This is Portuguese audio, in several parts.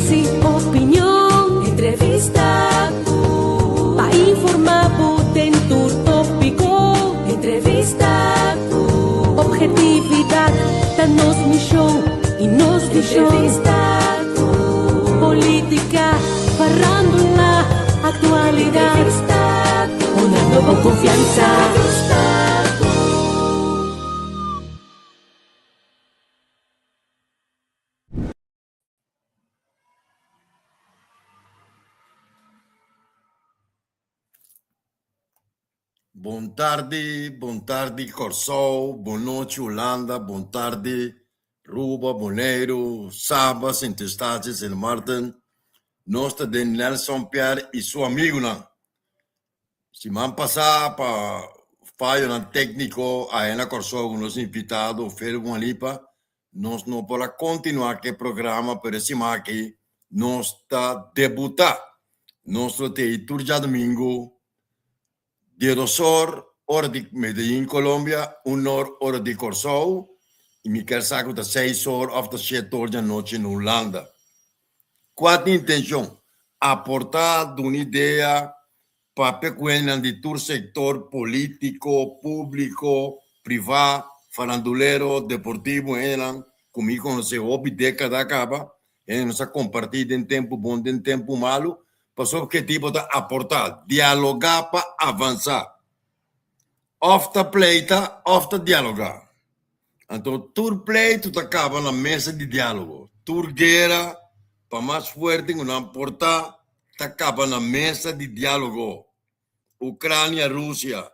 Análise, opinião, entrevista. Para informar, dentro tópico, entrevista. Objetividade, da nos missão e nos visão. Política, farándola, atualidade. Uma nova confiança. Buon tardi Corsol, boa noite Holanda, boa tarde Ruba, Boneiro, Saba, Sintestatis e Martin. Nós de Nelson Pierre e seu amigo, não. Se man passar para falho na técnico, a Ana Corsol, nos invitado, Fer Guanipa, nós não podemos continuar que programa, por esse aqui, nós está debutar. Nós tem turja domingo, de 2 horas, hora de Medellín, Colômbia, 1 hora de Corsol, e me quer saco de 6 horas, after 7 horas da noite na Holanda. Qual a intenção? Aportar uma ideia para pequenas de todo setor político, público, privado, farandulero, deportivo, comigo conhece hobby década acaba, nós compartilhar em tempo bom, em tempo malo, para o objetivo de aportar, dialogar para avançar. Ofta pleita, ofta dialogar. Então, tur pleito acaba na mesa de diálogo. Tur guerra, para mais forte, não aportar, acaba na mesa de diálogo. Ucrânia, Rússia,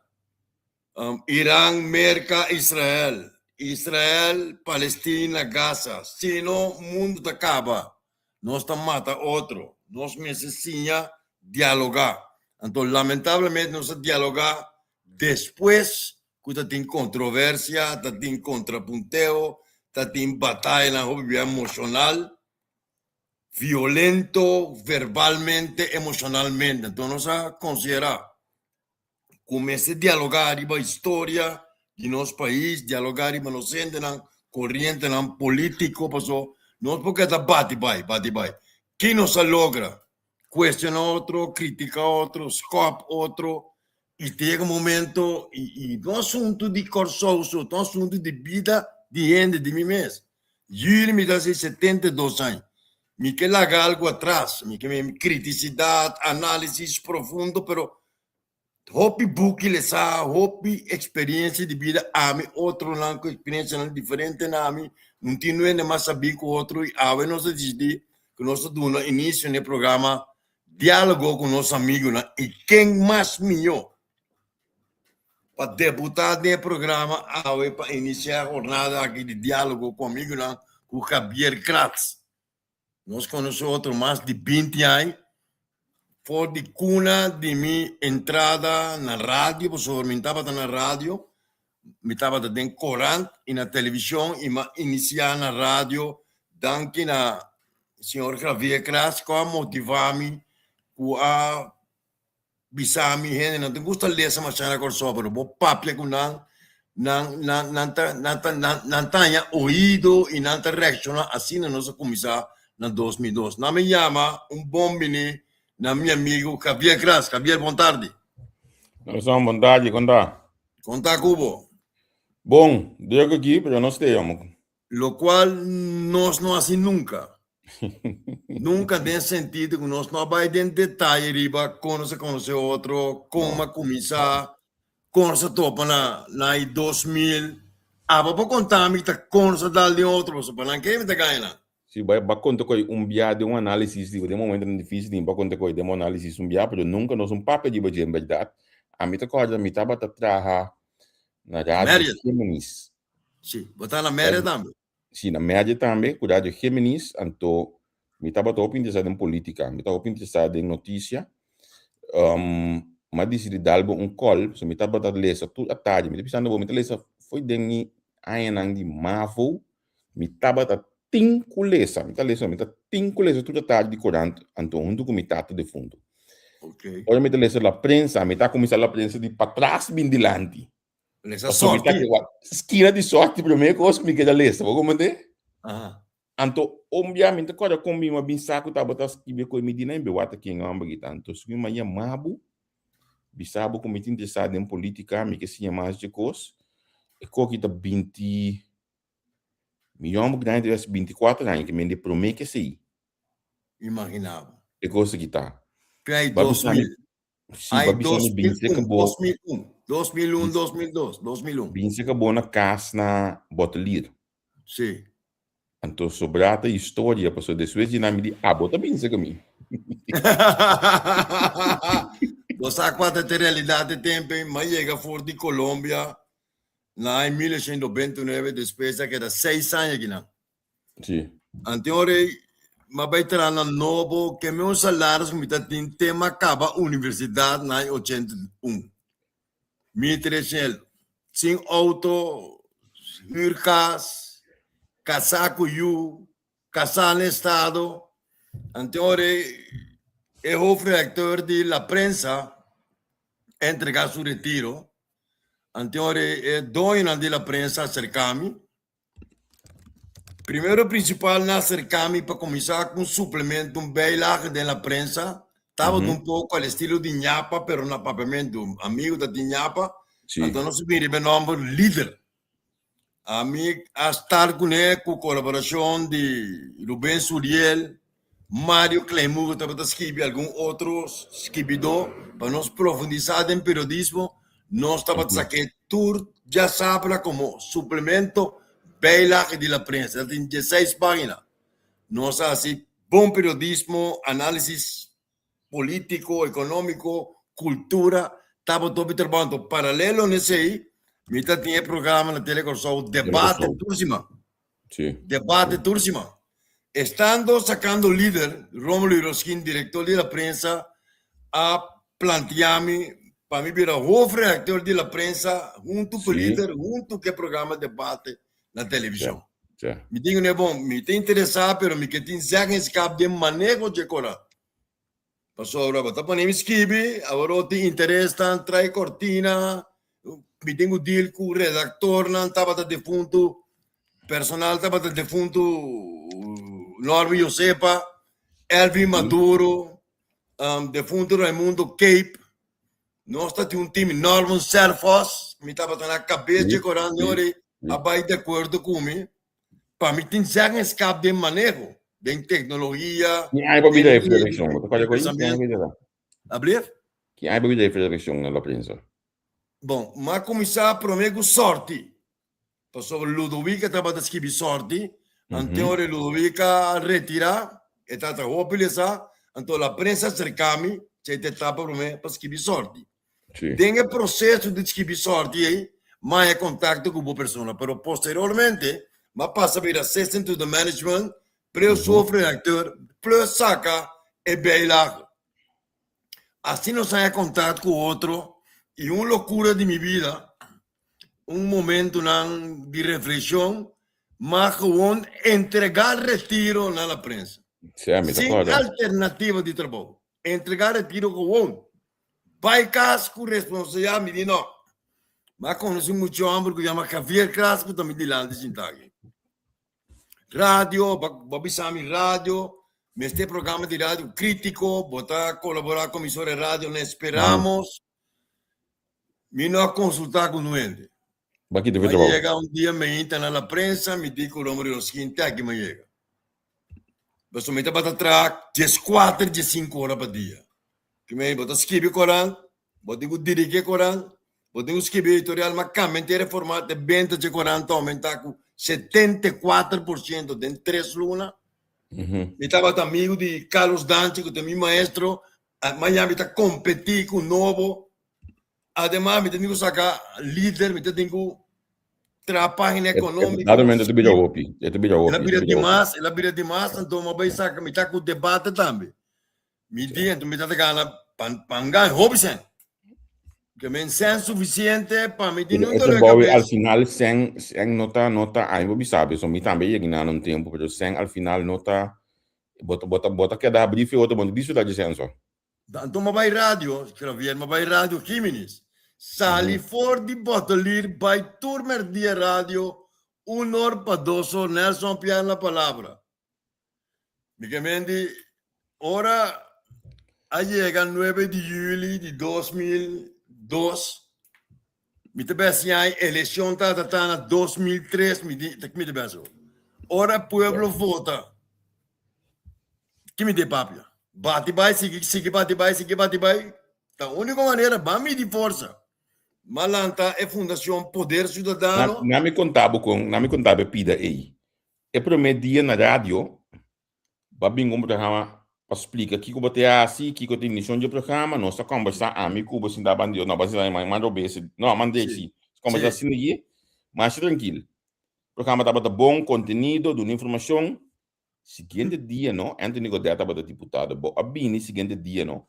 Irã, América, Israel. Israel, Palestina, Gaza. Senão, o mundo acaba. Nós mata outro. Nós necessitamos dialogar. Então, lamentavelmente, nós dialogar depois que tem controvérsia, tem contrapunteo, tem batalha na vida emocional, violento, verbalmente, emocionalmente. Então, nós considerar começar a dialogar a história de nosso país, dialogar com nós na corrente político, nós porque bate vai. Quem não se logra? Questiona outro, critica outro, scope outro, e chega um momento, e um assunto de corsoso, um assunto de vida de gente de mim mesmo. Eu me dá 72 anos, me quer largar algo atrás, me quer criticidade, análise profundo, pero hopi book lesa, hopi experiência de vida, a mim, outro não com experiência diferente na mim, não tinha mais saber com outro, e a nós decidir que nós no início do programa diálogo com nossos amigos, né? E quem mais melhor para debutar no programa para iniciar a jornada aqui de diálogo comigo, né? Com Javier Kratz. Nós conhecemos outro mais de 20 anos, foi de cuna de minha entrada na rádio, porque eu estava na rádio, me estava dentro corante e na televisão, e me iniciar na rádio, danke na senhor Javier Kratz, que motivava-me, que bisami, não tem gosto de ler essa machana com sobre, vou papia com não tenha ouído e não reacciona, assim nós começar na 2002. Não me chama bom menino, na meu amigo Javier Kratz. Javier, boa tarde. Nelson, boa tarde, Conta, Cubo. Bom, digo aqui, pero não sei, Lo qual nós não assim nunca. Nunca tem sentido que nós não vamos em detalhe, riba, conhecer outro, como começar, conhecer topa na 2000. Para contar-me que conhecer de outro, para não que me ganha. Se vai contar com dia de análise, de momento difícil, de contar com de análise dia, pero nunca nós papo de em verdade. A mim recorda, me estava a trabalhar na rádio Géminis. Sim, botar na média também. Sim, na média também, com a rádio Géminis, então me estava interessado em política, me estava interessado em notícia, mas decidi dar call, so me estava a ler tudo à tarde, me estava pensando, me estava foi de ainda de Marvel, me estava a cinco lesa, me estava cinco lesa toda a tarde de corante, então um documento de fundo. Ok. Ora me estava a prensa, me estava começando a prensa de para trás bem dilante. Lesa sorte. Esquina de sorte, primeiro coisa que me queda lesa, vou comentar? Anto, obviamente, quando eu comi uma binsaco, tá botar esquibe com medina em bewata que não amba tanto. Se uma ia mabu, bisabo como tinha interessado em política, me que se mais de coisa, e coquita 20 milhões de reais, 24 anos, que me de promete que sei. Imaginava. E coisa que tá. Aí 2000. Sim, Aí babisani bin se que bo, 2001, 2002, 2001. bin se que bo na casa na botelir. Sim. Anto sobrata história, passou de suas dinâmicas de bota bin se que mi. Você quando tem realidade tempo, mas chega fora de Colômbia, na em 1929, despesa que era 6 anos aqui não. Sim. Anterior, mas vai entrar na novo, que meu salário que me tá tem tema acaba universidade na 81. 1300, sem auto, huurkas, casaco you, casar no estado. Anterior, é o reactor de la prensa entregar su retiro. Anterior, é dono de la prensa cercami. Primeiro principal na cercami para começar com suplemento, beilaje de la prensa. Estava um pouco ao estilo de Nhapa, pero no papamento, amigo da Nhapa. Sim. Então, não se vira o nome líder. A mim, a estar com ele, com colaboração de Rubén Suriel, Mário Clemur, estava a escrever algum outro escribidor, para nós profundizar em periodismo, nós estava a sacar tour, já sabe como suplemento, beilaje de la prensa, tem 16 páginas. Nós, assim, bom periodismo, análise político, econômico, cultura, estava todo trabalhando. Paralelo nesse aí, Mita tinha programa na Telecorsol, Debate Tursima. Sim. Debate Tursima. Estando sacando líder, Rómulo Iroskin, diretor de la prensa, a plantearme, para mim, virar o reactor de la prensa, junto com o líder, junto com o programa Debate na televisão. Sim. Me digo, não é bom, me tem interessado, mas me que tem que escapar de manejo de corar. Passou agora, tá para mim escrever, agora tem interesse, trai cortina, me tenho deal com o redator, não estava de defunto, personal estava de defunto, Norma Josepa, Elvin Maduro, defunto Raimundo Cape, nós temos time Norman Serfos, me estava na cabeça de corar, abai de acordo comigo, para mim tem que escapar de manejo, de tecnologia. Que hai babida de federação, qual é coisa que hai babida? Abrir? Que hai babida de federação na prensa. Bom, mas começar primeiro sorte. Passou Ludovica estava a escrever sorte, anterior Ludovica retirar, e estava a mobilizar, então a prensa cercami, se etapa primeiro para escrever sorte. Tem o processo de escrever sorte aí, mas é contato com a pessoa, mas posteriormente, mas passa a vir assistant to the management, para o sofredor, para sacar e beilar. Assim não sai contato com o outro, e uma loucura de minha vida, um momento de reflexão, mas com entregar retiro na prensa. Sem alternativa de trabalho. Entregar retiro com vai casco responsabilidade, me diz não. Mas conheço muito homem que chama Javier Casco, também de lá de Sintagui. Rádio, babisami rádio, este programa de rádio crítico, botar colaborar com emissora de rádio, não esperamos. Me não consultar com o ente. Mas chega dia, me entra na prensa, me diz que o número é o seguinte, aqui me chega. Mas somente para atrás, 14, 15 horas por dia. Que me botar escrever o Corão, botar dirigir o Corão, botar escrever editorial, mas realmente é formato de venda de Corão, aumentar com 74% de 3 lunas. Me estava amigo de Carlos Dante, que é meu maestro, amanhã está competir com o novo. Además, me tenho que sacar líder, me tenho que trabalhar página econômica. Exatamente, é bem ela vira demais, então me vai sacar, me está com o debate também. Me diz, então me está ganhando para ganhar Robson. Que me é suficiente para me dizer al final, sem nota, aí você sabe, só me também ganhar um tempo, mas sem al final nota, bota que dá brief e outro mundo, isso dá licença. Então, me vai rádio, escrever, me vai rádio Jimenez. Sali for de botelir, vai turmer de rádio, 1 hora para 2 horas, Nelson Piar na palavra. Micamente, ora llega el 9 de julio de 2002. Mi te best jij eleição na 2003, mi te best. Ora pueblo vota. Que me dê papia. Bate vai, sigue bate vai. Da única maneira, vamos de força. Malanta é Fundação Poder Cidadano. Na me contava pida aí. É primeiro dia na rádio, babinho um programa para explicar que como te assim, que tem missão de programa, nós está conversando amigo, você ainda bandido, não basta mais mando base, não mandei sim. Conversa assim aqui, mas tranquilo. O programa estava bom conteúdo, dando informação. Seguinte dia, não, Anthony Godet estava deputado, bo abini seguinte dia, não.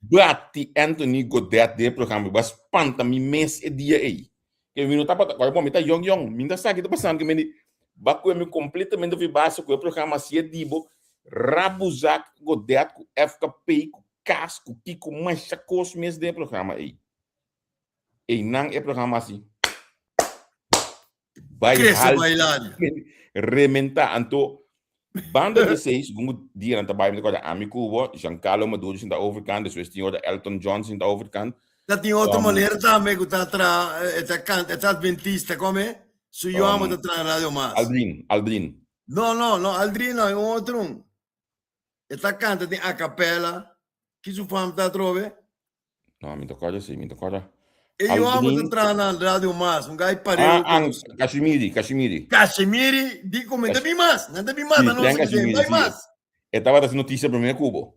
Bati Anthony Godet de programa, mas espanta me mês e dia aí. Que me não estava, agora bom, me tá young, me ainda sabe que tá passando que me bacu me completamente vi base com o programa se dibo Rabuzak Godet com FKP com casco Kiko mais chacos mês de programa aí. E não é programa assim. Vai rementa anto banda de 6 como dia na trabalho com a amigo Giancarlo Maduro in da overkant, dus we zien Elton John in da overkant. Dat die outra maneira também que tá tá adventista como su yo amo da radio mais. Aldrin. No, Aldrin não, é outro. Esta canta tem a capela que su fam tá trove. No, mi tocca. E eu amo da na radio mais, um gai pareu. Cachemiri, di comenta bem mais, nada bem mais, não sei bem mais. Estava das notícias primeiro Cubo.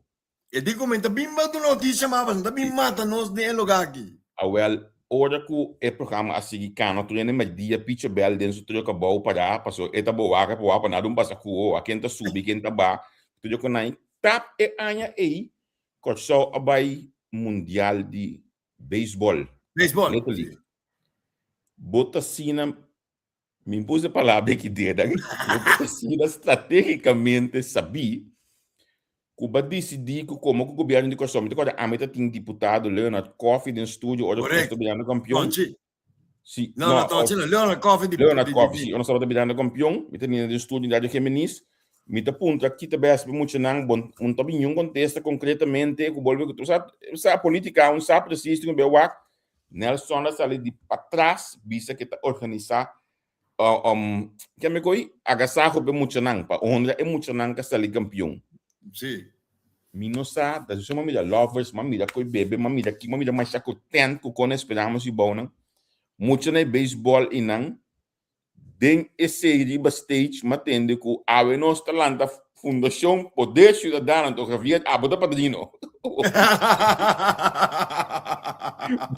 E di comenta bem mais do notícia, mas não bem mata nós de lugar aqui. Well, ora que é programa assim que não tem mais dia pitch bell dentro do que bom para passou eta boa para nada passa com a quem tá subir quem tá ba tudo que não tap e anha aí corso abai mundial de beisebol. Bota sina me impôs a palavra que deda bota sina estrategicamente sabia Cuba decidiu como o governo de Costa Rica agora a meta tem deputado Leonard Coffey no estúdio ou o governo campeão sim não Leonard Coffey sim nós estamos trabalhando campeão me tem no estúdio da Geminis me tá ponto aqui também as muito não bom um também um contesta concretamente que volve que tu sabe a política um sabe preciso que o Nelson da sali de para trás visa que tá organizar que me coi agasaho be muito não para onde é muito não que sali campeão sim minosa da sua família lovers mamília coi bebê mamília que mamília mais chaco tanto com esperamos e bom não muito na beisebol e não den esse riba stage matende com a nossa talanta Fundação Poder Cidadano do Javier Abada Padrino.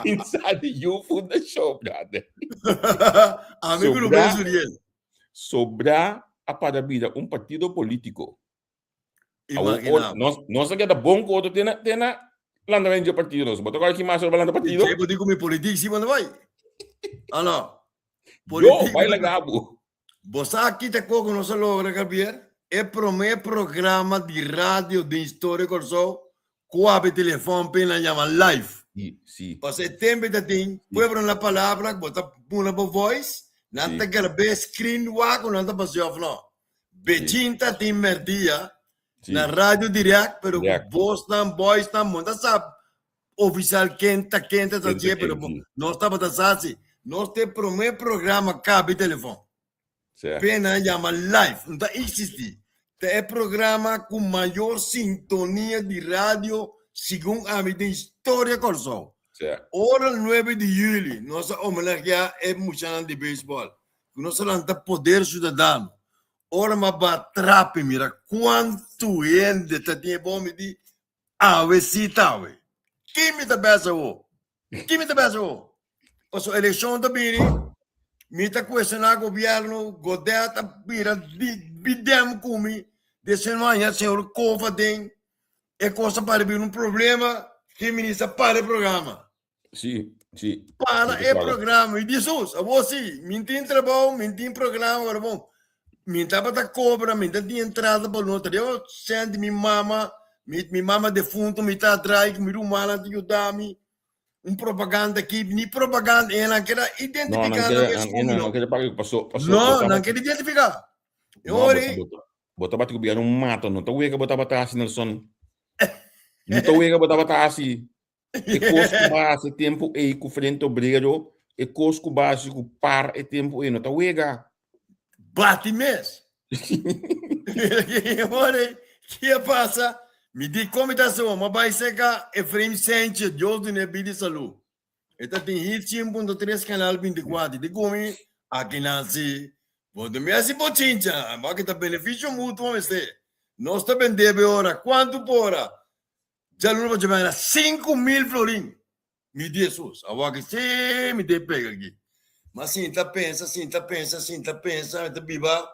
Inside you Fundação, brother. Amigo do bem, Juliel. Sobra a parabéns partido político. Imagina. Nós aqui da bom coto tem na lançamento de partido. Nós bota agora que mais sobre o partido. Eu digo me político sim, mas não vai. Não. Yo, vai legal. Você aqui te coco não se logra, Javier. É primeiro programa de rádio de história corso com o telefone pela chama live. Sim. Você tem que ter, pueblo na palavra, bota uma voz, não tem que ver screen wako, não tem passou não. Beijinta tem merdia na rádio direct, pero voz não, voz não, não sabe oficial quenta tá dia, pero nós estamos assim, nós tem primeiro programa cabe telefone. Pena chama live, não existe. É programa com maior sintonia de rádio segundo a minha história corso. Ora 9 de julho, nossa homenagem é muito de beisebol. Nossa lanta Poder Cidadano. Ora ma batrape mira quanto gente tá tinha bom me di ave citawe. Que me tá besa o? Passo eleição da bini. Me tá questionar governo, Godet mira bidem comi. Desse manhã, senhor Covadem, é coisa para vir problema, que ministra para o programa. Sim. Para o programa. E diz, você, mentir trabalho, mentir programa, agora bom. Minta para cobra, minta de entrada para o outro. Eu sendo minha mama defunto, me tá atrás, me rumana de ajudar-me. Propaganda aqui, nem propaganda, ela quer identificar. Não quer para passou. Não quer identificar. Eu Bota bati ko bigyan ng mato, no? Tawi ka bata bata si Nelson. No tawi ka bata bata si. E cosco base tempo e com frente obrero, e cosco base com par e tempo e no tawi ka. Bate mesmo. Que passa? Me diz como está sua, mas vai secar Efraim Sente, Deus do Nebi de Salu. Eta tem hit 1.3 canal 24. De como aqui nasce. Quando me hace pochincha, mas que tá benefício mútuo este. Nós tá vendendo hora, quanto por hora? Já não vou chamar 5.000 florim. Me diz Jesus, agora que se me dê pega aqui. Mas sim, tá pensa, tá viva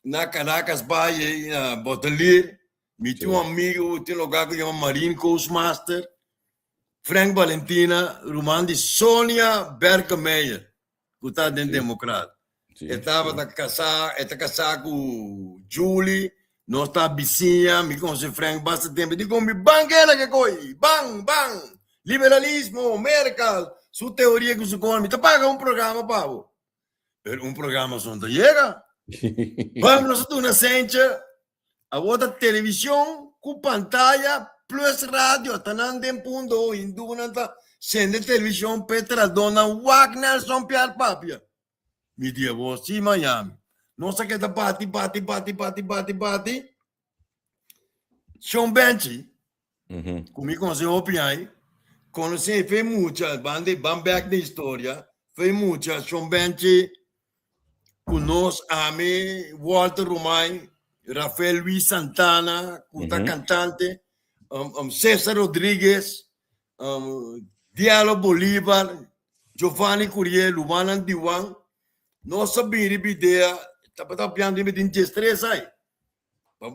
na Caracas Bay, na Botalir. Me tinha um amigo, tem um lugar que chama Marine Coastmaster. Frank Valentina, Roman de Sônia Berkemeyer, que está dentro democrata. Estava casado com Julie, nós está vizinha, me conhece Frank bastante tempo. Digo, me banguela que coi, bang, liberalismo, mercado, sua teoria que você come, te paga um programa, pavo. Pero um programa só não chega. Vamos nós tu na sencha, a outra televisão com pantalla plus rádio, tanando em pundo, hindu nanta, sendo televisão Petra Dona Wagner São Pierre Papia. Me diga você Miami. Nossa que tá bate. Sean Benchy, comigo com seu opinião, conheci fez muita, bande back da história, fez muita Sean Benchy, conosco ame Walter Romay, Rafael Luis Santana, que está cantante. César Rodrigues, Diallo Bolívar, Giovanni Curiel, Lumanan Diwan, nós sabíamos a ideia, estava piando de destreza aí.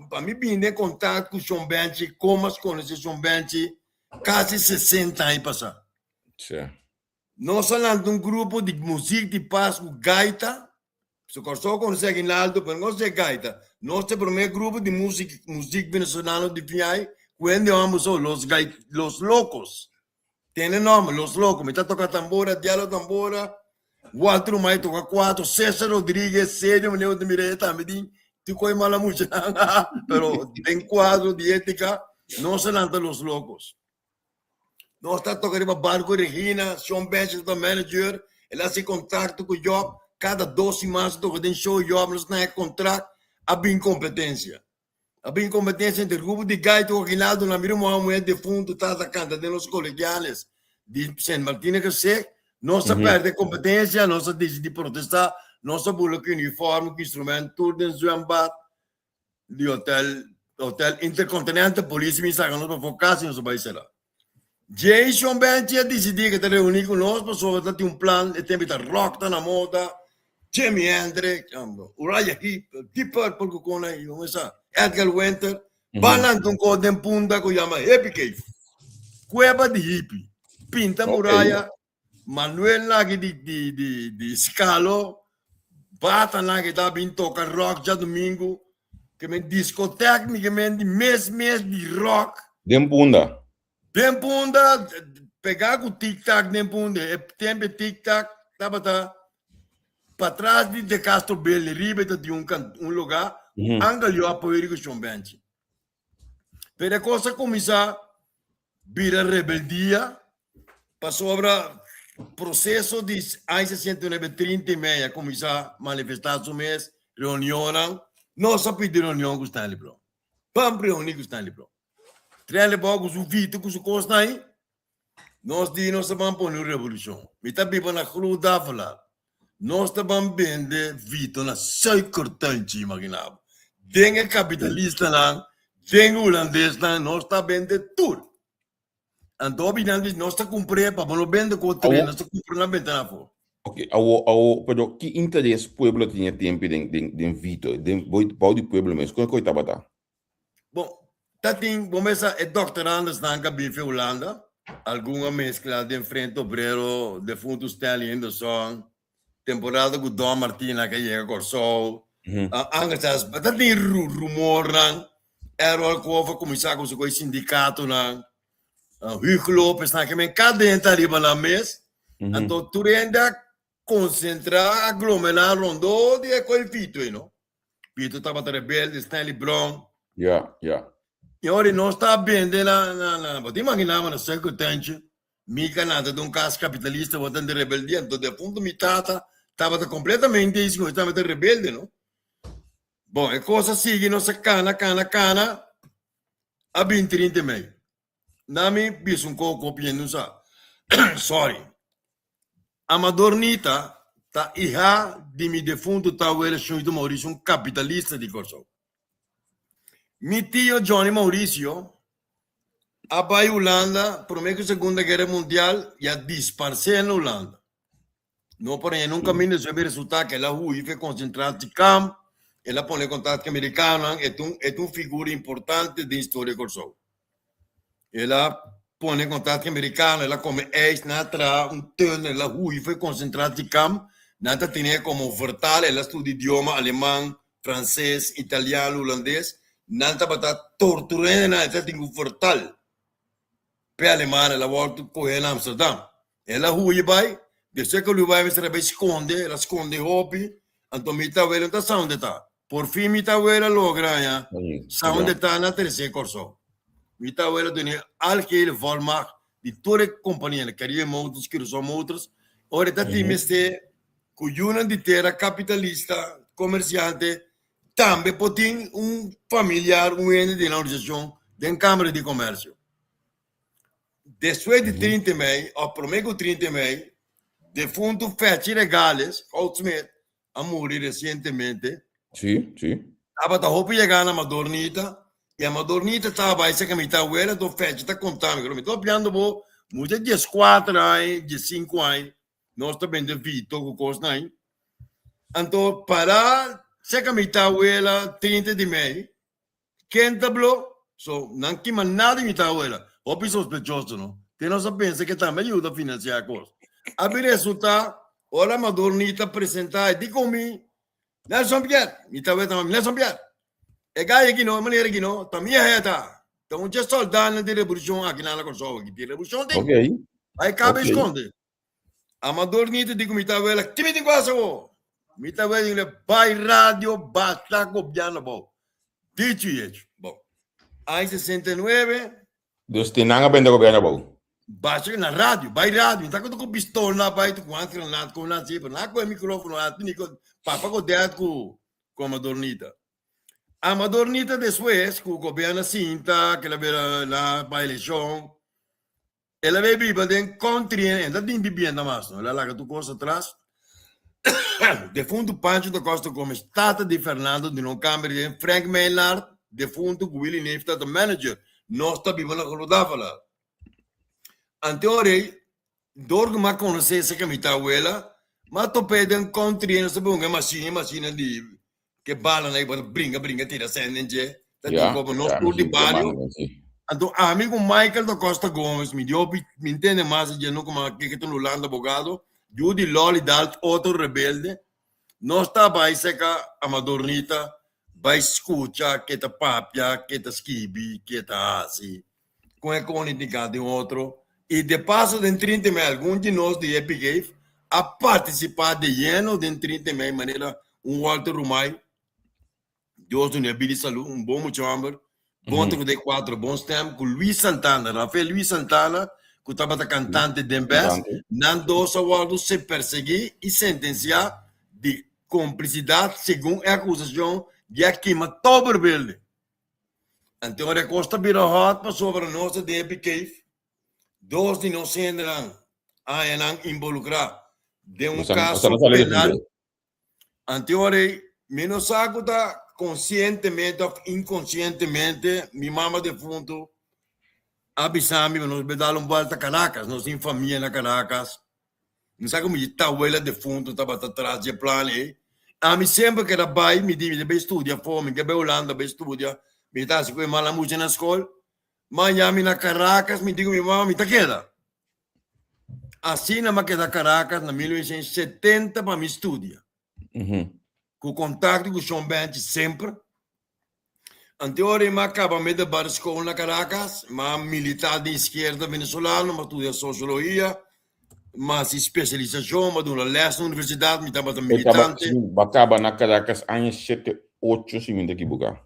Para mim, vim em contato com o Sean Benchy, como se conhece o Sean Benchy, quase 60 anos passados. Nós falamos de grupo de música de paz com gaita, se só conhece Aguinaldo, mas não sei gaita. Nós temos o primeiro grupo de música venezolana de Pinhai, quando vamos los locos. Tiene nome, los locos. Me está tocando tambora, Diallo tambora. Walter Romay toca 4. César Rodrigues, Sérgio Meneu de Mireia também. Tu coi mala mucha. Pero tem quadro de ética, não se lança los locos. Nós está tocando Barco Regina, Sean Benchy, o manager. Ele hace contrato com o job. Cada 12 meses, toca tem show job, nós não é contrato. Há incompetência. A incompetência entre o grupo de gaita e o Aguinaldo, na mesma mulher de fundo, está atacando de los colegiales de San Martín que se, nós perde competência, nós decide protestar, nós bloqueia uniforme, instrumento, tudo em Zwembad, de hotel Intercontinental, polícia me saca, nós para focar se nós vai ser lá. Jason Benchy decidiu que te reunir com nós, para ter plano, e tem que rock tá na moda, Jimi Hendrix, Uriah Heep, Deep Purple que com aí, vamos lá. Edgar Winter, balando um código em punta que chama Happy Cave. Cueva de hippie. Pinta muralha, Manuel Nagui de Scalo, Bata Nagui da bem toca rock já domingo, que me discoteca, me mês de rock. Dempunda, pegar o tic-tac dempunda, é tempo tic-tac, tá para trás de Castro Bell, ribeira de um lugar, angalhou apoio com Sean Benchy. Pero a coisa começar a virar rebeldia, passou a processo de anos 69, 30 e meia, começar a manifestar o mês, reunião, não só pedir reunião com o Stanley Bro. Vamos reunir com o Stanley Bro. Stanley Bro com o Vito, com o Costa aí, nós dizemos que vamos pôr uma revolução. Me está bem na cruz da falar. Nós estamos vendo Vito na sai cortante, imaginava. Tem capitalista lá, tem holandês lá, nós estamos vendo tudo. Então, nós estamos cumprindo, para não vender com o trem, nós estamos cumprindo na ventana fora. Ok, pero que interesse o pueblo tinha tempo de Vito, de do pueblo mesmo, como é que estava lá? Bom, vamos começar, é doutorando na Bife Holanda, alguma mescla de frente obrero, de fundo Stanley Henderson, temporada com Dom Martina que chega com o sol. Antes, mas tem rumor, era o que começar com o sindicato, Hugo Lopes, que me cadente arriba na mesa. Então, tu ainda concentrar, aglomerar, rondou de qual fito, não? Pito estava rebelde, Stanley Brown. Ja, ja. E ora não está bem na pode imaginar na circunstância, mi canada de caso capitalista votando de rebeldia, então de fundo mi tata estava completamente isso, estava rebelde, não? Bom, e coisa sigue, nossa cana, a 20 meio. Nami bis um pouco opinião, sorry. Amadornita, tá iha de mi defunto tawela do Maurício, capitalista de Corso. Mi tio Johnny Mauricio, abai Holanda, promete a Segunda Guerra Mundial, já disparsou na Holanda. Não, porém, nunca me soube resultar que ela foi concentrada de campo, ela põe contato com americano, é uma figura importante da história de Corso. Ela põe contato com americano, ela come natra, turno, ela foi concentrada de campo, nada tinha como vertal, ela estuda idioma alemão, francês, italiano, holandês, nada para torturando, nada tem um vertal. Para alemã, ela volta a correr em Amsterdam. Ela vai, depois que ela vai ela esconde hobby, então me está vendo a onde está. Por fim, me está vendo logra, onde está na terceira corso. Me está vendo de alquele volmacht de toda a companhia, Carrier Motors, Kirson Motors, ora está time este, cuja de terra capitalista, comerciante, também pode ter familiar, ente de uma organização, de uma Câmara de Comércio. Depois de 30 de maio, ou primeiro 30 de maio, defunto Fetch Regales, Goldsmith, a morrer recentemente. Sim, sim. Estava a roupa chegar na Madornita, e a Madornita estava aí, se a mitad era do Fetch, está contando, eu estou olhando, muitas de 4 anos, de 5 anos, nós também de Vito, com coisa aí. Então, para, se a mitad era 30 de maio, quem tablou, não tinha nada de mitad era. Ou sospechoso, não? Tem nossa pensa que também ajuda a financiar a coisa. A resultado, ora a Madornita apresentar e digo me, Nelson Pierre, me está vendo Nelson Pierre. É gai aqui não, maneira aqui não, também é tá. Então, já soldado de revolução aqui na Corso, aqui de revolução tem. Ok. Aí cabe esconde. A Madornita digo me está vendo, que me tem quase o. Me está vendo, vai rádio, basta copiando, bom. Dito e hecho. Bom. Aí 69. Dus tinanga bende governo bom. Baixa na rádio, vai rádio, tá com pistola, vai tu com granada, com nada assim, não com o microfone, não papa com dedo com a Madornita. A Madornita depois, com o governo cinta, que ela veio lá para a eleição, ela veio viva de country, ainda tem bebida mais, não? Ela larga tu coisa atrás. Defunto Pancho da Costa Gomes, Tata de Fernando, de não câmara de Frank Maynard, defunto Willie Nefta, the manager. Nós está vivendo a Rodávala. Anteori, dorgo ma conhecer essa camita uela, mas tô pedindo country, não sabe uma machina de que bala aí para brinca, tira sendenge, tá como nós por de barrio. Então, amigo Michael da Costa Gomes, me entende mais, já não como que tu no Holanda abogado, Judy Loli Dalt, outro rebelde, nós está vai seca a Madornita, vai escutar que tá papia, que tá skibi, que tá assim, com a comunidade de outro, e de passo de 30 mil, algum de nós de Epic Cave, a participar de lleno de 30 mil, maneira, Walter Rumai, Deus do Billy Salu, bom muito amor, bom de 4, bom tempo, com Luiz Santana, Rafael Luiz Santana, que estava cantante de Embes, Nando Sawardo se perseguir e sentenciar de cumplicidade, segundo a acusação, de aqui matou o rebelde. Então, a Costa vira hot para sobre a nossa de Epic Cave. Dois de nós ainda involucrar de caso penal. Então, menos aguda conscientemente ou inconscientemente, minha mama defunto avisame, nos dar volta a Caracas, nós em família na Caracas. Não sabe como está a abuela defunto, estava atrás de plano. A mim sempre que era pai, me diz, vai estudar fome, que vai Holanda, vai estudar, me está se foi mal a música na escola, mas já me na Caracas, me digo, minha mãe, me tá queda. Assim, na queda Caracas, na 1970, para me estudar. Com contato com o Sean Bench sempre. Anteriormente, eu acabava de ir para a escola na Caracas, mas militar de esquerda venezuelana, mas estudei sociologia, mas especialização, mas uma lesson na universidade, me estava militante. Acaba na Caracas, anos 71. 88, si me equivoco.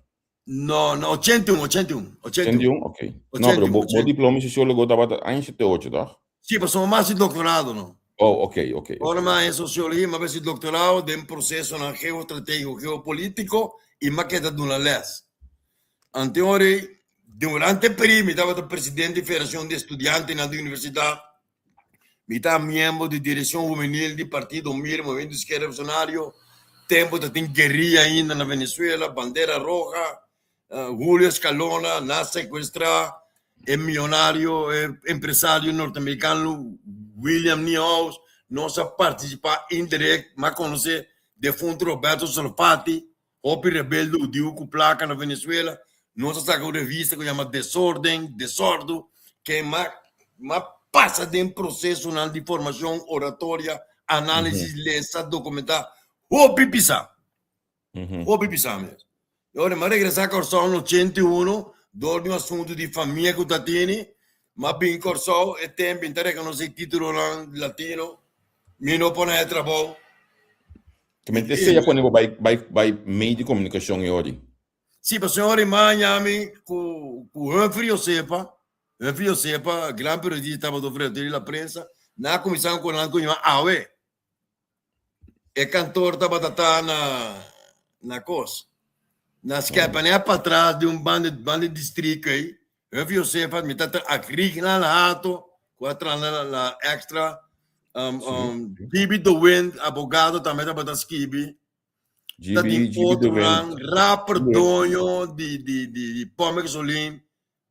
No, 81, 81. 81? Ok. No, pero vos diploma sociólogo estaba en 78, ¿verdad? Sí, pero somos más doctorado, ¿no? Oh, ok. Ahora más en sociología, más veces doctorado de un proceso en geoestratégico, geopolítico y más que de una les. Anteriormente, durante el periodo, estaba presidente de Federación de Estudiantes en la universidad, estaba miembro de dirección juvenil del Partido Mir, Movimiento Izquierda Revolucionario, tiempo de guerrilla ainda en Venezuela, Bandera Roja, Julio Escalona, la secuestra, el millonario, el empresario norteamericano William Niehaus, nos participa indirecto, más conoce defunto Roberto Salfati, Opi Rebelde, Udiuco Placa na Venezuela, nos saca una revista que se llama Desorden, Desordo, que más passa de um processo de formação oratória, análise, lesa, documentar, ou pisar. Ou pisar mesmo. Agora, mas regressar a Corsol no 81, dorme um assunto de família que está tendo, mas bem Corsol, é tempo, então que não sei título latino, me não põe a trabalho. Também você já põe by meio de comunicação e ordem. Sim, para senhora em Miami, com o frio sepa, grande periodista estava do frente da prensa, na comissão com o Cunha Awe. E cantor estava na coisa. Na escapania para trás de bando de distrito aí. Eu vi o Sepa, me está aqui na rato, quatro na extra. Gibi do Wind, advogado também estava da Skibi. Gibi do Wind. Rapper Donho de Pomer Solim.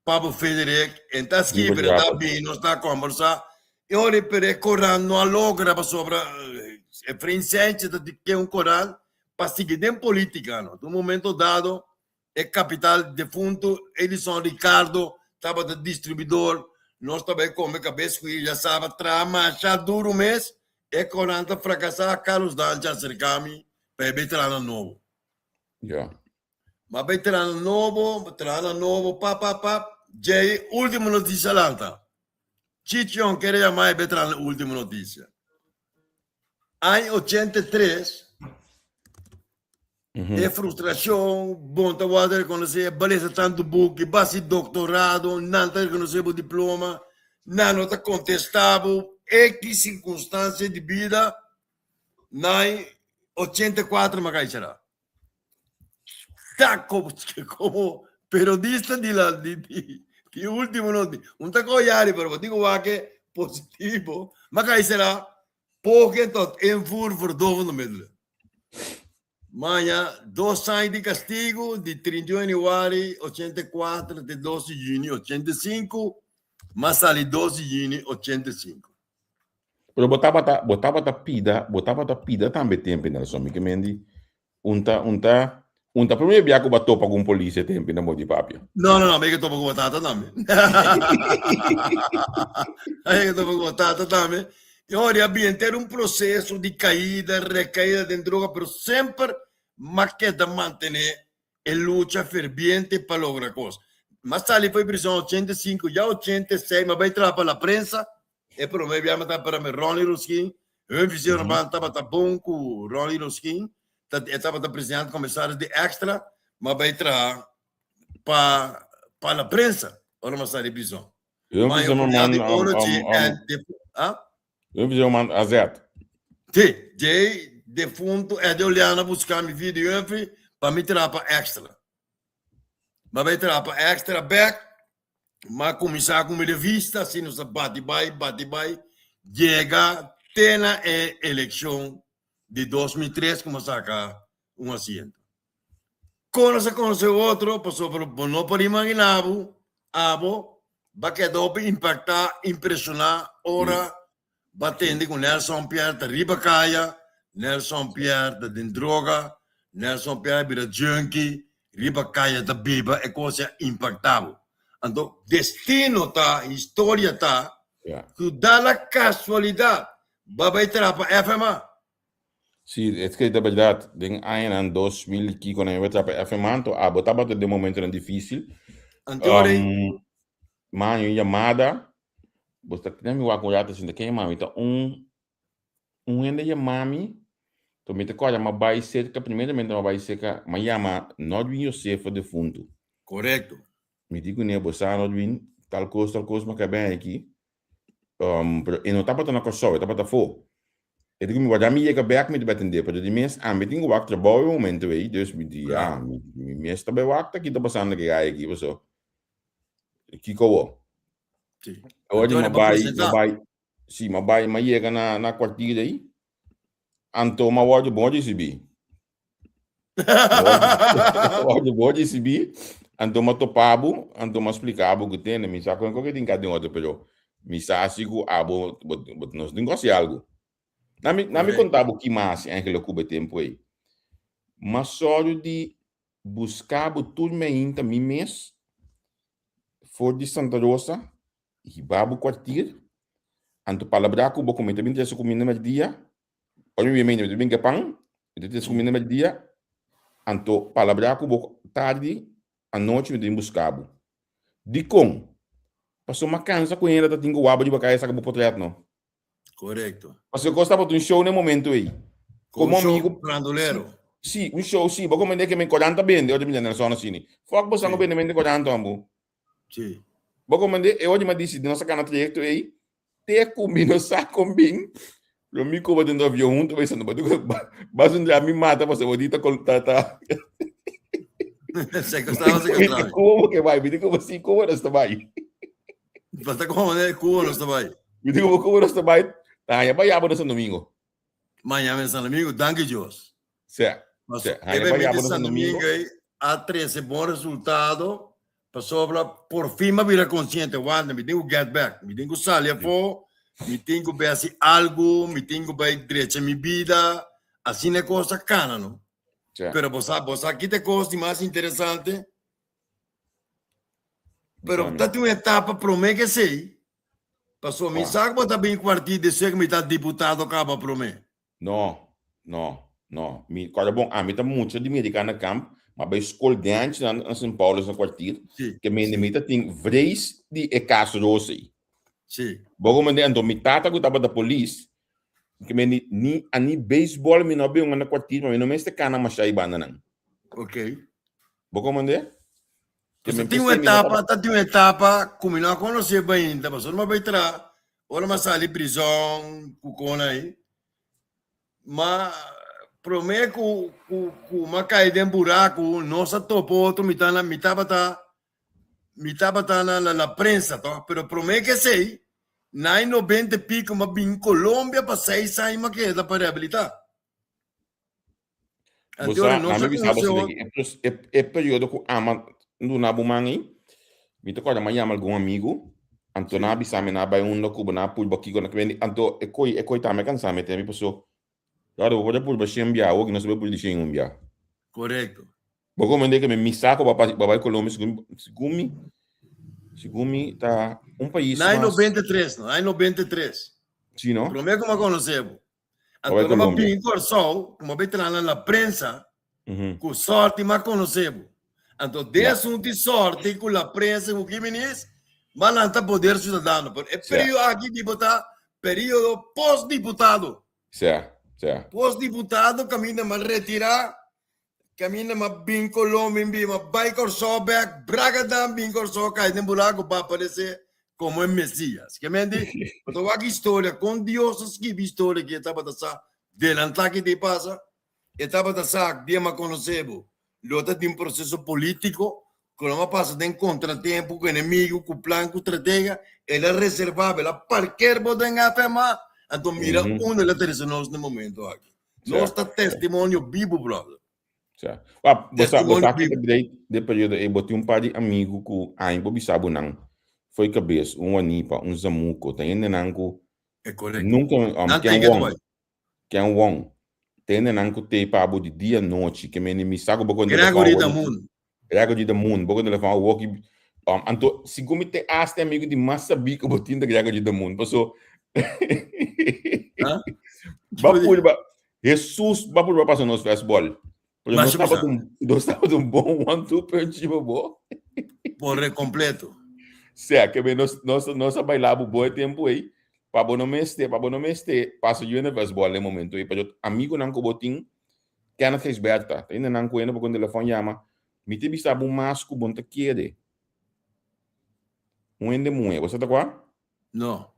Pablo Federic, então aqui está bem, nós está a conversar. E olha, para Corão não logra sobre a frente de que é Corão para seguir em política, no momento dado, é capital defunto, Edson Ricardo estava de distribuidor, nós também como cabeça que já sabe, trama, já duro mês, é Corão está fracassar, Carlos Dancha cercami, para veterano novo. Mas veterano novo, Jay, última notícia lanta. Chichon quer chamar veterano última notícia. Em 83, é frustração, bom trabalho reconhecer, beleza tanto book, base doutorado, não está reconhecido diploma, não está contestável, X circunstâncias de vida, em 84 mas será. Tá como periodista de último notícia. Um tá coiare, pero digo que é positivo. Mas aí será pouco então em verdovo no meio. Manhã, 2 anos de castigo, de 31 de janeiro 84, de 12 de junho 85, mas ali 12 de junho 85. Pero botava ta pida também tempo na somi que mendi. Unta primeiro dia que bato para com polícia tempo na modi papia. Não, me que topo com batata também. Aí que topo com batata também. E olha, ambientar processo de caída, recaída de droga, pero sempre mais que de manter a luta ferviente para lograr coisas. Mas ali foi prisão 85, já 86, mas vai entrar para a prensa. E para mim, vai matar para mim Ronnie Ruskin. Eu fiz uma banda, estava bom com Ronnie Ruskin. Estava da presidente comissário de extra, mas vai entrar para a prensa. Ora, mas sai de prisão. Eu fiz uma azet. Sim, de defunto é de olhar buscar meu vídeo para me tirar para extra. Mas vai tirar para extra back, mas começar com uma revista, assim, nos bate-vai, chega até na eleição de 2003, como saca um assento. Conheceu outro, passou por não por imaginar, vai que dope impactar, impressionar, ora, batendo com Nelson Pierre da Ribacaia, Nelson Pierre da droga, Nelson Pierre da junkie, Ribacaia da biba, é coisa impactável. Então, destino tá, história tá, que dá a casualidade, vai entrar para FMA. Sí, es que de verdad, en año 2000, que con el FMA, estaba de momento difícil. Manho llamada, você tem me guardado assim, que mami, tá ende mami, Então, me coisa, mas vai cerca, primeiramente, vai cerca, mas chama Nodwin Josefa de Fundo. Correto. Me digo, né, você Nodwin, tal coisa, mas que bem aqui. Pero, e não tá para na coisa, tá para fora. Eu digo, me vai me chega back me de batender, pero de mês, me tenho que trabalhar um momento aí, dus me diz, me mês tá bem aqui tá passando que aí, você. Que coisa. Sim. Hoje, mas chega na quartilha aí, então, mas hoje bom de subir. Hoje bom de subir, então, mas topabo, então, mas explicava que tem, me sabe que tem cada outro, pero me sabe que nós negócio algo. Não me contava o que mais aquele cubo tempo aí. Mas só de buscar tudo me também mês, for de Santa Rosa, e babu quartier, anto palavra com o documento, bem ter comida no dia, olha o e-mail, bem que pão, ter comida no dia, anto palavra com o tarde, à noite me tem buscado. De com, passou uma cansa com ele, tá tinha o abo de bacana, saca o portreto não. Correto. Mas eu gostava de um show no momento aí. Como amigo brasileiro. Sim, un show, sì, ma come che mi 40 bende, oggi mi danno sono sini. Fuck, bosango bene, mi 40 ambu. Sì. Ma come e oggi mi dici, di non sacana trajecto aí, te combino sa combin. Lo mi come dentro avião junto, vai sendo, mas um dia me mata, você vai dita com tata. Sei que estava se encontrando. Como que vai? Me diga assim, como nós está vai? Basta como né, como nós está vai? Me diga como nós está vai? Ah, já vai no domingo. Manhã é São Domingo, danke Deus. Certo. Mas é São Domingo aí, a 13 bom resultado, passou por fim me vira consciente, wanda, me tenho get back, me tenho sair fora, me tenho ver assim algo, me tenho ver direito minha vida, assim é coisa cana, não? Pero você aqui tem coisa mais interessante. Pero tá tem uma etapa para mim que sei. Passou me sabe que tá bem quartinho de ser que me tá deputado acaba para mim. Não. Mi quando bom, me tá muito de americana camp, mas bem escolhante na São Paulo no quartier, que me tá tem vez de caso rosi. Sim. Bom, mas então me tata que tava da polícia, que me ni beisebol me não bem na quartier, mas não me está cana mas aí banda não. Ok. Bom, mas tem uma etapa, como não conhecia bem ainda, mas não vai entrar, ora mas sair prisão, cucona aí. Mas prometo que uma caída em buraco, nossa topo outro me tava na prensa, tá? Pero prometo que sei, na 90 e pico, mas em Colômbia para 6 anos que dá para reabilitar. Você não me sabe se é período que ama no nabumangi, me toca da manhã algum amigo, Antona bisame na vai um cubo na pulba aqui quando vem, anto é coi tá me cansa me tem pessoa. Claro, vou depois baixar enviar, ou que não se vai deixar enviar. Correto. Vou comentar que me saco para Colômbia, segumi tá um país. Na 93, não, na 93. Sim, não? Prometo que me conhecemos. Então, como bem corso, como bem na prensa, com sorte me conhecemos. Então, desde um de sorte com a prensa, o que me diz, mas não está poder cidadão. É período aqui de botar período pós-deputado. Certo. Pós-deputado, caminha mais retirar, caminha mais bem Colômbia, mais vai corso back, Bragadam, bem corso, cai de buraco para aparecer como é Messias. Que me diz, então aqui história, com Deus, que história que estava a passar, delantar que te passa, estava a passar, dia me conhecemos, luta de um processo político, que não passa de contratempo, com inimigo, com plano, com estratégia, ele é reservável, a qualquer botão afirmar. Então, mira, onde ele tem nós no momento aqui. Nós está testemunho vivo, brother. Certo. Você aqui de período, eu botei um par de amigos que ainda bisabu não. Foi cabeça, um anipa, um zamuco, tem ainda não. É correto. Nunca, que é um wong. Tem ainda não que tem pabo de dia e noite, que me saco quando ele fala. Gregory da Moon, quando ele fala walk. Então, se como tem aste amigo de massa bico, botinho da Gregory da Moon, passou. Jesus babul passou nos fastball. Nós estava de um bom 1-2 perdido bom. Por completo. Certo, que nós bailava bom tempo aí. Para não meste, passo eu na vez boa no momento e para amigo não que botin que ana fez berta, ainda não coena para quando o telefone chama, me te bisa bom masco bom te quede. Ende muito, você tá com? Não.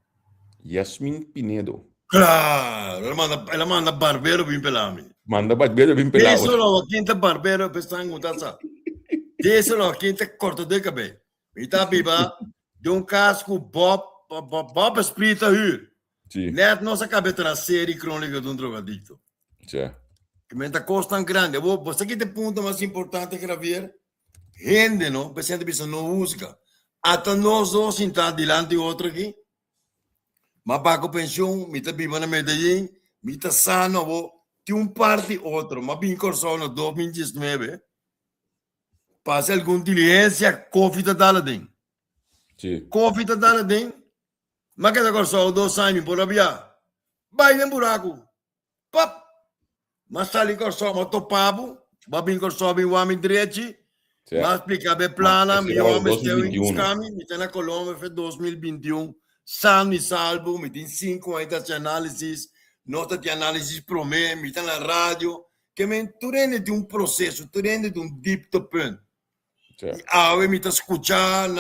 Yasmin Pinedo. Claro, ela manda barbeiro bem pelame. Manda barbeiro bem pelado. Isso não, quinta barbeiro pensando em taça. Isso não, quinta corta de cabelo. E tá biba de casco Bob Sprita hier. Sim. Net nossa cabeça na série crônica de drogadicto. Sim. Que menta costa grande. Você que tem ponto mais importante que ver, gente, não? Pensando que não música. Até nós dois sentados diante de outro aqui. Mas pago pensão, me tá biba na Medellín, me tá sano, tem parte outro, mas bem corso no 2019. Passa alguma diligência, Covid tá lá dentro. Sim. Covid tá lá dentro. Mas que tá corso 2 anos por via. Vai no buraco. Pap. Mas tá ali corso, mas topavo, mas bem corso bem o homem direito. Mas explica bem plana, meu homem esteve em Buscami, me tá na Colômbia foi 2021. Sano e salvo, me tem 5 anos de análise, nota de análise promê, me tá na rádio, que me turende de processo, turende de deep point. E aí me tá escutando,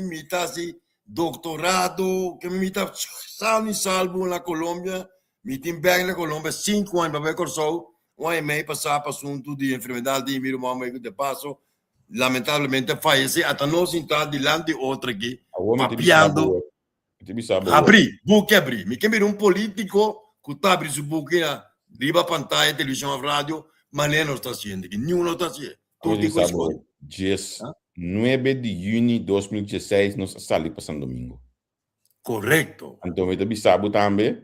me tá assim, doutorado, que me tá sano e salvo na Colômbia, me tem bem na Colômbia, 5 anos, para ver corso, 1 ano e meio passar para assunto de enfermidade, meu irmão de passo, lamentavelmente falece, até nós sentamos diante de outro aqui, papiando, abrir, me quer político que está abrindo seu book na riba pantalla, televisão, rádio, mas não está sendo, que nenhum não está sendo, tudo igual. 9 de junho de 2016, nós saímos para São Domingo. Correto. Então, eu também sabe também,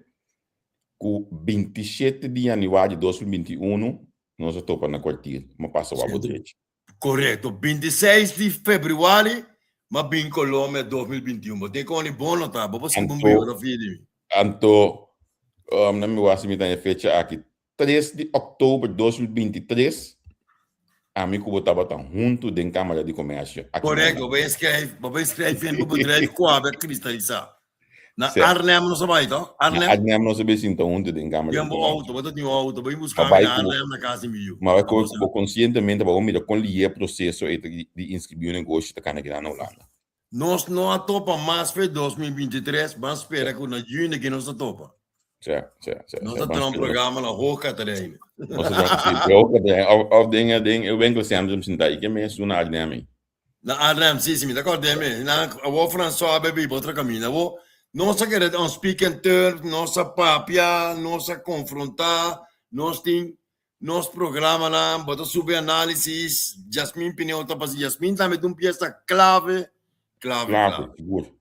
que 27 de janeiro de 2021, nós estamos na quartilha, mas passa o abo direito. Correto, 26 de fevereiro, mas bem Colômbia 2021. Tem como bom notar, você não viu na vida. Então, na minha fecha aqui, 3 de outubro de 2023, a mim que estava junto da Câmara de Comércio. Correto, vai escrever no Budrete com a cristalizar. Na Arnhem não sabe, então? Arnhem não sabe se então junto da Câmara de Comércio. Tem um auto, vai buscar na Arnhem na casa de mil. Mas conscientemente, vamos colher o processo de inscrever um negócio da Canadá na Holanda. Nós não atopa mais para 2023, mas espera que na junho que nós atopa. Certo. Nós estamos um programa na Roca também. Nós estamos of dingen, eu venho sempre me sentar e que me suena Arnhem. Na Arnhem, sim, de acordo, o François bebe outra caminho, nós queremos speak and turn, nossa papia, nossa confrontar, nós tem nosso programa lá, bota subir análise, Jasmine Pineu tá fazendo, Jasmine também tem uma peça clave. Seguro.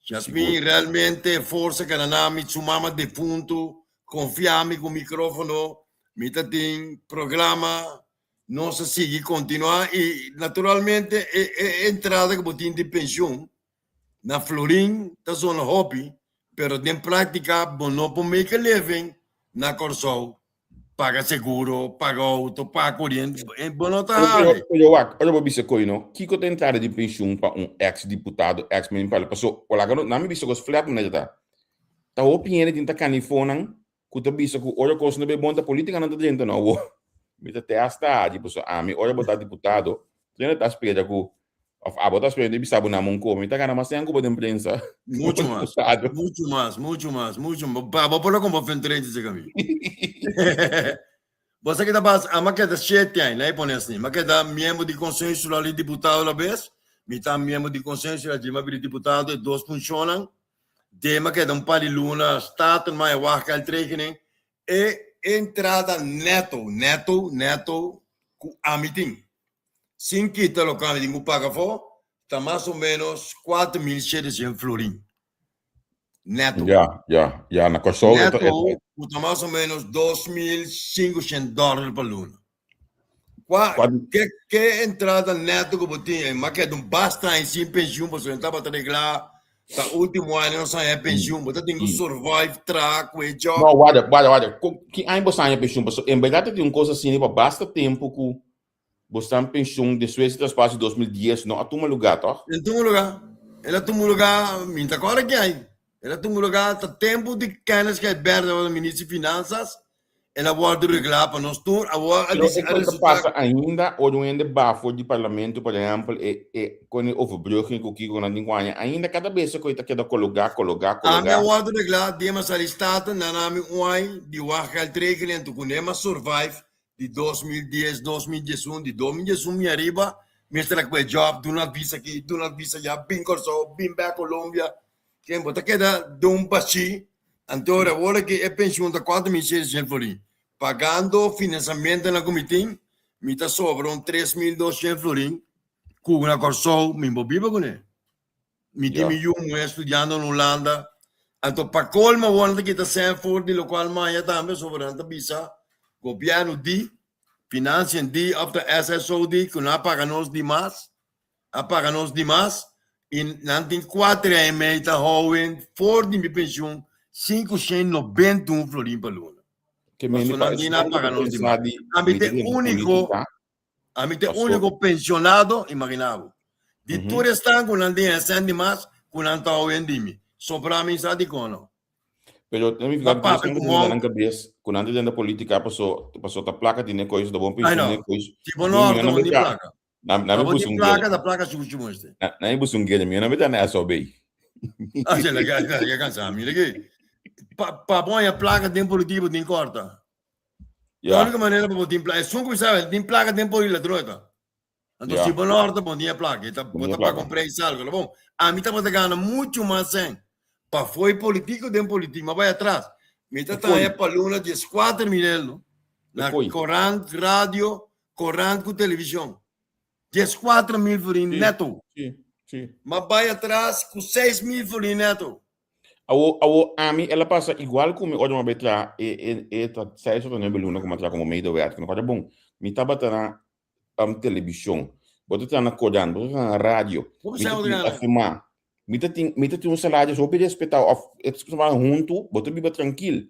Jasmine realmente força que na me sumama defunto, confiame com o microfone, me tem programa, nossa seguir continuar e naturalmente entrada que botin de pensão. Na Florim, tá zona hobby, pero em prática, não pode make a living na Corsol. Paga seguro, paga auto, paga corrente, não tá olha o bicho coi, não? Que tem entrada de pensão para ex-deputado, ex-ministro, passou, olha, não me bicho que os flat, né, tá? Tá opinião de tá canifonan, que o bicho que olha coisa não é bom da política não tá dentro não. Me tá testa, tipo, me olha botar deputado, tem tá esperando que botar esperando de sabe na mão como, tá cara, mas tem algo de imprensa. Muito mais. Vou pôr como frente esse caminho. Você que tá passando, a maqueta 7 anos, né, põe assim, maqueta membro de conselho nacional de deputado a vez, me tá membro de conselho nacional de deputado, dois funcionam, de maqueta par de luna, status, mais o treino, e entrada neto, a meeting. Sem quitar o câmbio de um paga-fó, está mais ou menos 4.700 florim. Neto. Já, na Corsol. Neto, está mais ou menos $2.500 por luna. Que entrada neto que eu tinha? Mas que é bastante sem pensão, você estava a arreglar, tá último ano não sai pensão, você tem que survive, track, o job. Não, olha, que ainda você tem pensão, em verdade tem uma coisa assim, basta tempo que você tem pensão de Suécia traspasso de 2010, não, a tu lugar, tá? Em tu lugar, ela tu lugar, minta agora que aí. Era um lugar, tá tempo de kennis que é aberto ao Ministro de Finanças, e a volta regular para nós tour, Pero é quando passa ainda, ou um ende bafo de parlamento, por exemplo, com o overbrugging com o na ainda cada vez que está queda colocar. A minha volta regular, demos a listata, na nome uai, de Wachel 3 cliente, com Nema Survive, de 2010, 2011, de 2011, minha arriba, mestre que job, do not visa aqui, do not visa já, bem corso, bem back Colômbia, quem bota queda, de baixi, então agora que é pensão da 4.600 florim, pagando financiamento na comitim, me está sobram 3.200 florim, com uma corso, me embobiba com ele. Mi time jong é estudando na Holanda. Então, para colma, onde que está sendo for de local maia também sobre a bisa, governo de financiam de after SSOD que não paga nós demais, apaga nós demais, e não tem 4 e meio tá hoen for de minha pensão 591 florim para luna. Que mas não paga nós demais. A mim tem único pensionado, imaginava. De tudo estão com não tem de mais, com não está hoen sobra mim sabe como. Pero tem que ficar pensando na cabeça, quando antes da política passou a placa de coisa da bom pensão de coisa. Tipo norte não tem placa. Na placa da placa chuchu este. Na é busum guia minha, na verdade é só bem. Ah, já legal, cansado, mira aqui. Pa põe a placa de político de corta. A única maneira para botar placa, é só que sabe, tem placa de político trota. Então tipo norte bom dia placa, está para comprar isso algo, bom. A mim está para ganhar muito mais sem. Para foi político de político, mas vai atrás. Me está para luna de 4 mil, na corrente, rádio, corrente com televisão. 14 mil florim neto. Sim. Mas vai atrás com 6 mil florim neto. A mim, ela passa igual como olha uma vez lá, tá 6 ou 9 luna como como meio do verde, que não é bom. Me tá batendo na televisão, bota na corrente, bota na rádio. Como se chama? Mita tem um salário só para respeitar, eles vão junto, bota biba tranquilo.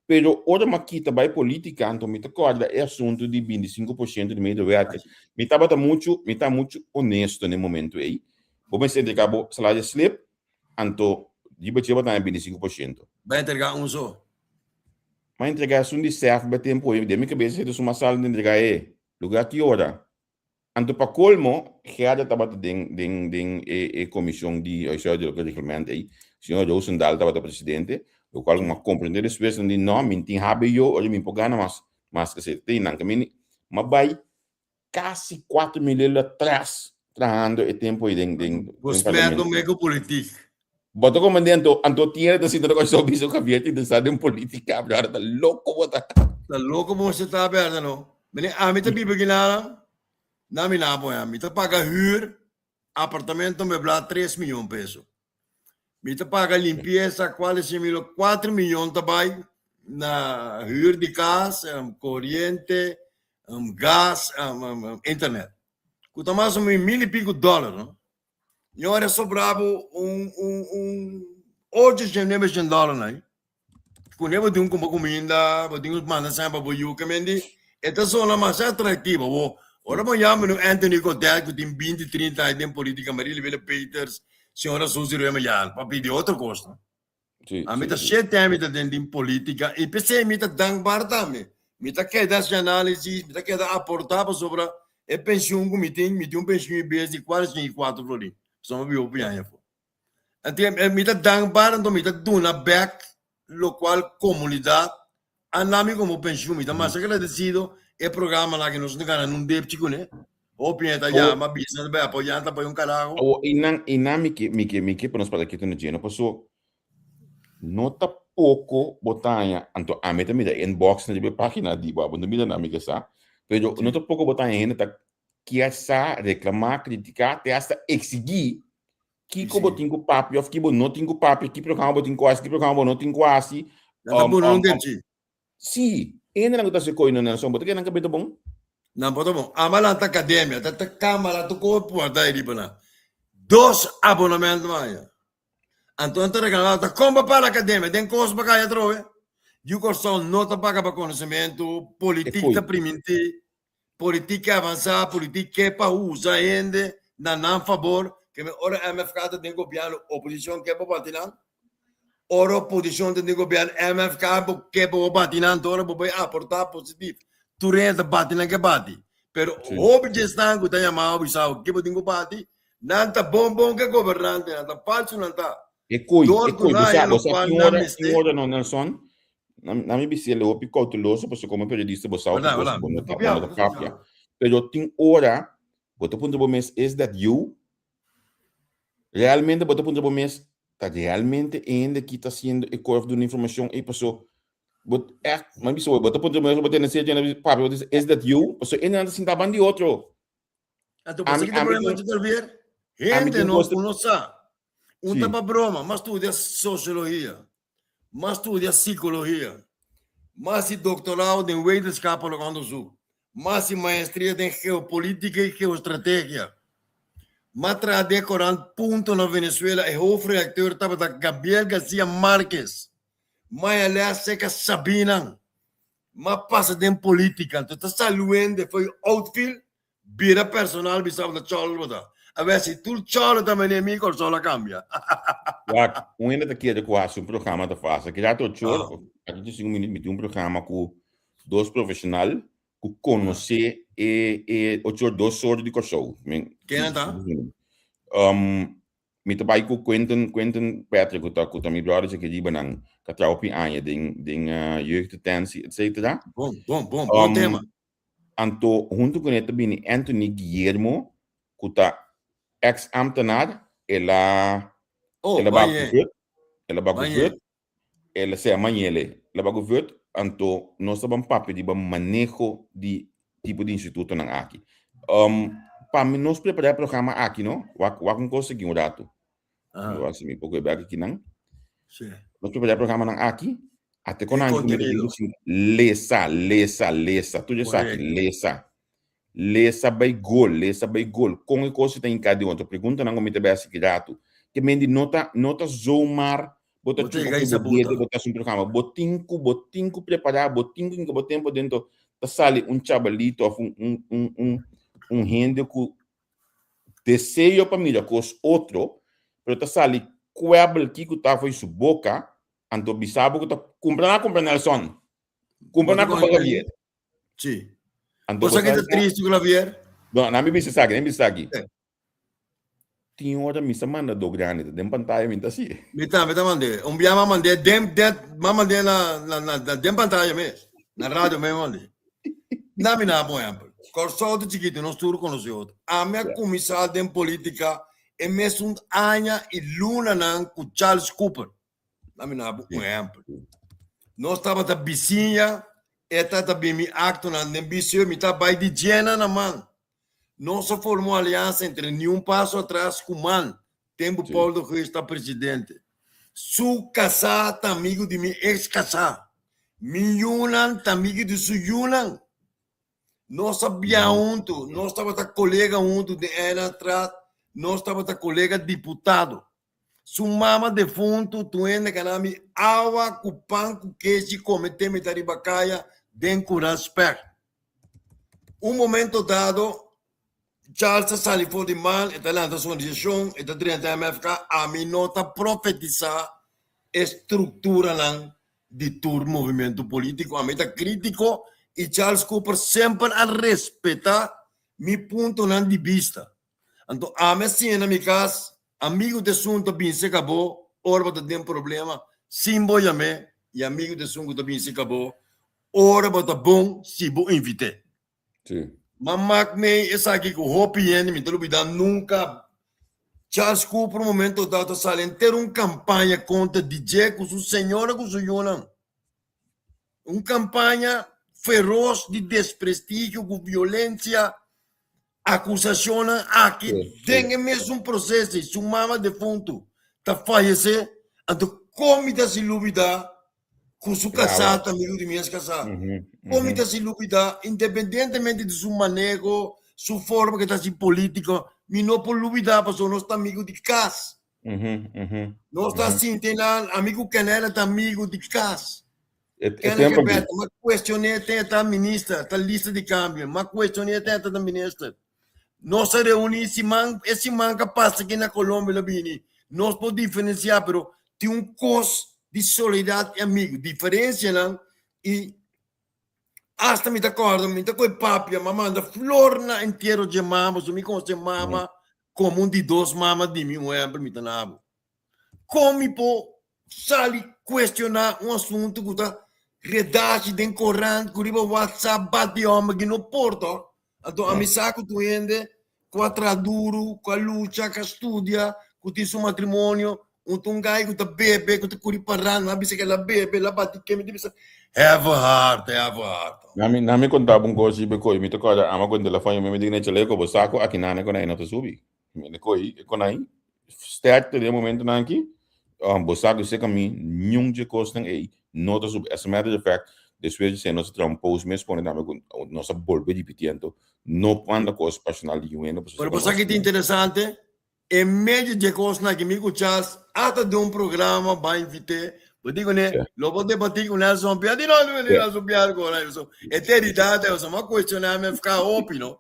Pero ora maquita vai política, então mita corda é assunto de 25% do meio do verde. Mita bata muito honesto no momento aí. Vamos se entregar o salário slip, então diba tiba tá 25%. Vai entregar só. Mas entregar assunto de serve para tempo aí, de minha cabeça é uma sala de entregar lugar que hora. Anto para colmo, já estava dentro comissão de regulamento aí, o senhor Rosendal estava presidente, o qual uma compreender as pessoas de não, mentir habe eu, olha me pagando mas que se tem não caminho, mas vai quase 4 milhões atrás trabalhando o tempo aí dentro. Governo mega político. Botou como dentro, anto tinha da cidade com sobre isso que havia tido estado em política, agora tá louco bota. Tá louco você tá aberto não? Mas a mim também beginaram. Na minha apoia, me tá paga hyr, apartamento me blá 3 milhões de pesos. Me tá paga limpeza, quase 4 milhões também na hyr de casa, corrente, gás, internet. Custa mais ou menos $1,000 e pico, não? E agora sobrava $800, né? Quando eu tenho uma comida, eu tenho uma sempre para o que esta zona mais atrativa, ora manhã no Anthony Godel que tem 20, 30 anos em política, Marília Vila Peters, senhora Suzy Remelhar, para pedir outra coisa. A mim está 7 anos dentro de política e pensei me está dankbar também. Me está querendo essa análise, me está querendo aportar sobre a pensão que me tem pensão em vez de 44 florim. Só me opinião. Então, me está dankbar, então me está dando back, local, comunidade, a nome como pensão, me está mais agradecido. É programa lá que nós não ganhamos débito, né? Ou pinta já, mas business vai apoiar, tá apoiando caralho. Ou inam me para nós para aqui no dia, não passou. Nota pouco botanha, anto a meta me da inbox na página de babo, não me dá nada que sa. Pero nota pouco botanha ainda tá que essa reclamar, criticar, até hasta exigir que como tinha papo, eu fiquei não tinha papo, que programa botinho quase, que programa não tinha quase. Tá bom, não entendi. Sim. Ainda não está se coindo na nação, porque não é bom. Não, pode bom. A malanta academia, tá câmara, tu corpo, tá aí para 2 abonamentos mais. Então tá regalado, tá como para a academia, tem coisa para cá trove. E o curso não tá paga para conhecimento, política primente, política avançada, política para usar ainda, não favor, que ora é me ficada tem copiando oposição que é para patinar. ora posição do governo MFK porque o batinando ora vai aportar positivo. Tu renta batinando que bate. Pero houve gestão que tenha mal bisau que pode bate. Nanta bom que governante, nanta falso nanta. E coi, você tem hora no Nelson, na minha bicicleta eu pico tuloso, porque como periodista você sabe que você não tá pero tem hora, você ponto bom mês is that you realmente você ponto bom mês tá realmente ainda que está sendo e corre de uma informação e passou but mas bisa você ponto bom mês você não sei de papo is that you passou ainda anda sem taban de outro. Então você que tem problema de ver gente não conhece. Tapa broma, mas estudia sociologia, mas estudia psicologia, mas doutorado em wetenschap quando sul, mas maestria em geopolítica e geoestratégia. Mas decorando ponto na Venezuela é hoofdredacteur tapa da Gabriel Garcia Marquez. Mas aliás seca Sabina, mas passa de política, então tá saluendo foi outfield, vira personal bisava da Charles. A ver se tu chora também é amigo, só la cambia. Ainda daqui de quase programa da fase, que já tô choro, a gente 5 minutos de programa com dois profissionais que conhece e o choro dois sortes de corso. Quem é tá? Me trabalho com Quentin Patrick, que tá me brother que diba nang katraupi anya ding jeugddetentie, etc. Bom tema. Anto junto com ele também Anthony Guillermo, que tá ex-ambtenaar, ela baguvet, ela se amanhele, ela baguvet, anto nós estamos papo de manejo de tipo de instituto nang aqui. Para nós preparar o programa aqui, não? Wak conseguir um dato. Eu acho que me pouco bem aqui não. Sim. Nós preparar o programa nang aqui, até quando a gente lesa, tu já sabe, lesa by goal, com o coisa tem cada um. Pergunta não como te vai se grato. Que mendi nota zoomar, bota um programa, botinco preparar, botinco em que tempo dentro da sala chabalito ou rende que desejo para mim com os outros, pero tá sala quebra que tá foi sua boca, anto bisabo que tá comprando el son. Comprando com Javier. Sim. Você que está triste com Javier? Não, não me bisa aqui. Tinha hora me semana do grande, dem pantalla minta assim. Mita mande. Dia mande dem na dem pantalla mesmo. Na rádio mesmo mande. Na mina por exemplo. Corso de chiquito não estudo com os outros. A minha comissão de política é mesmo Anya e Luna nan com Charles Cooper. Na mina por exemplo. Nós estava da vizinha. Eta também me acto na ambição, me tá vai de Jena na mão. Não se formou aliança entre nenhum passo atrás com man. Tempo Paulo do Rio está presidente. Su casar tá amigo de mim ex-casar. Mi Yunan tá amigo de su Yunan. Nós sabia junto, nós estava da colega junto de ano atrás, nós estava da colega deputado. Su mama defunto, tu ende canami, água, com pão, com queijo, cometeu mitaribacaia, den curasper. Momento dado, Charles salifou de mal, está lá na sua decisão, está dentro da MFK, a mim nota profetizar estrutura de todo movimento político, a mim está crítico, e Charles Cooper sempre a respeitar meu ponto de vista. Então, a mim sim, na minha casa, amigo de assunto bem se acabou, ora tem problema, sim boiame, e amigo de assunto bem se acabou, ora bota bom, se vou invitar. Sim. Mas me essa aqui com o PN, me dúvida nunca. Charles Cooper, momento dado, salen ter uma campanha contra DJ com sua senhora, com sua Yona. Uma campanha feroz de desprestígio, com violência, acusação aqui. Tem mesmo um processo, sua mama defunto está falecendo, então como está se dúvida com sua casada, amigo de minhas casadas. Como está se dúvida, independentemente de seu manejo, sua forma que está se política, me não por dúvida, porque nós estamos amigos de casa. Nós estamos assim, tem amigo que era amigo de casa. Mas questionei tem a ministra, a lista de câmbio, mas questionei tem a ministra. Nós se reunimos, esse man que passa aqui na Colômbia, nós podemos diferenciar, mas tem um custo de solidariedade amigo. Diferença não e hasta me acordo, me coi papi, mamãe da flor na inteiro de mama, so me conste mama como de dois mama de mim, me tanabo. Come po sali questionar assunto que tá redage den corrente, que riba WhatsApp bate homem que no porto. Então a mi saco tu ende com a traduro, com a luta, com a studia, com o seu matrimônio, um gai que tá bebe, que tá curi parando, mas que ela bebe, ela bate que me diz, have a heart. Nami contava coisa e becoi, me tocou a ama quando ela foi, me diz que chaleco, bo saco aqui na com aí não te subi. Me coi, com aí, start de momento na aqui, bo saco se caminho, nenhum de costa aí, não te subi. As a matter of fact, depois de nós trampos mesmo quando nós bolbe de pitiento, não quando coisa personal de UN. Pero você que é interessante, em meio de coisa que me escuchas, até de programa vai invitar. Eu digo, né? Lo vou debater com Nelson Piar, de não Nelson Piar agora. Eternidade, eu sou uma questionar, me ficar open, não?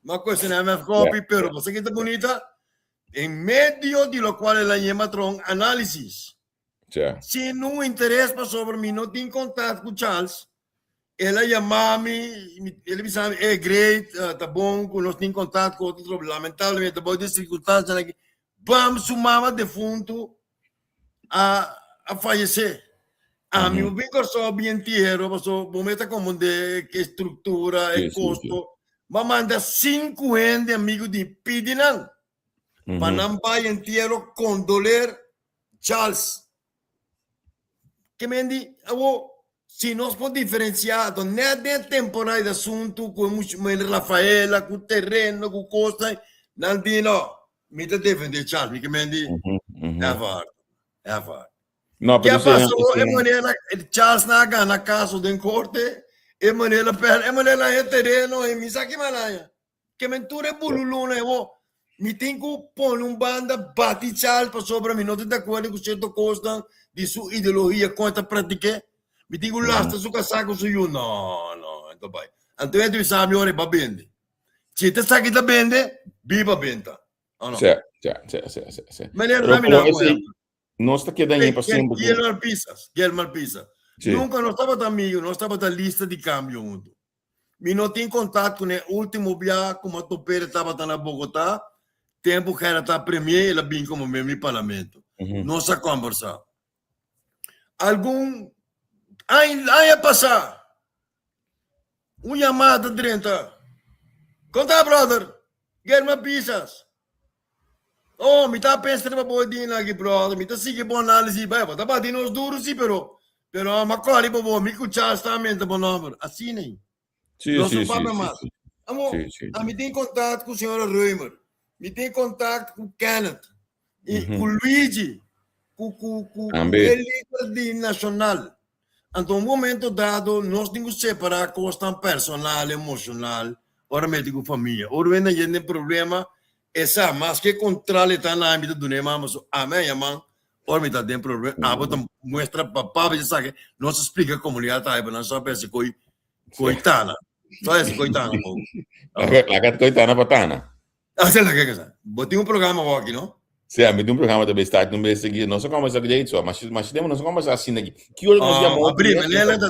Uma questionar, me ficar open, pero você que está bonita, em meio de lo qual ela chama tron análise. Se não interessa sobre mim, não tem contato com Charles, ela chama-me, ele me sabe, é great, tá bom, nós temos contato com outro, lamentavelmente, boa circunstância, vamos sumar defunto a fallecer. A mim, o bem só bem inteiro, o momento como de que estrutura, e custo, mas manda 5 anos de amigo de Pidinan, para não vai inteiro condoler Charles. Que me diz, se nós podemos diferenciar, não é de temporada de assunto com Rafaela, com terreno, com costa, não diz, não, me defender Charles, que me diz, é verdade. No, que passou é maneira Charles na caso de corte é maneira é terreno e me sabe que malaya que mentura bululu né me tem que pôr banda bate Charles para sobre mim não te dá acordo com certo costa de sua ideologia contra praticar me tem que lasta su casaco su you não então vai então é tu sabe ora para vender se te sabe que vende viva venda ou não certo maneira não está quedando aí para sempre. Guilherme Pisa. Nunca não estava amigo, não estava da lista de câmbio junto. Me não tinha contato com o último viagem, como a Topeira estava na Bogotá, tempo que era a premier, ela vinha como meu parlamento. Nossa conversa. Algum aí passar chamada 30. Conta, brother. Guilherme Pisas. Oh, mi tá pensando para boa dia aqui, brother. Mi tá seguindo boa análise, vai. Tá batendo os duros, sim, pero ma qual para boa, mi cuchar está mente bom número. Assim nem. Sim. Amor, me tem contato com o senhor Reumer, me tem contato com o Kenneth, e com o Luigi, com o líder de nacional. Então, um momento dado, nós temos que separar a questão personal, emocional, oramente com a família. Ormente, a gente tem problema. Essa, mas que controle está na âmbito do Neymar, mas a minha mãe, ormente tem problema. A bota mostra para papai, sabe? Não se explica a comunidade, aí, não só pensa coitana. Só esse coitana. A gata coitana patana. Ah, sei lá que é isso. Botei programa aqui, não? Sim, me deu programa da Bestart, não vai seguir, não sei como é que é isso, mas temos não sei como é assim aqui. Que hoje nós chamamos abrir,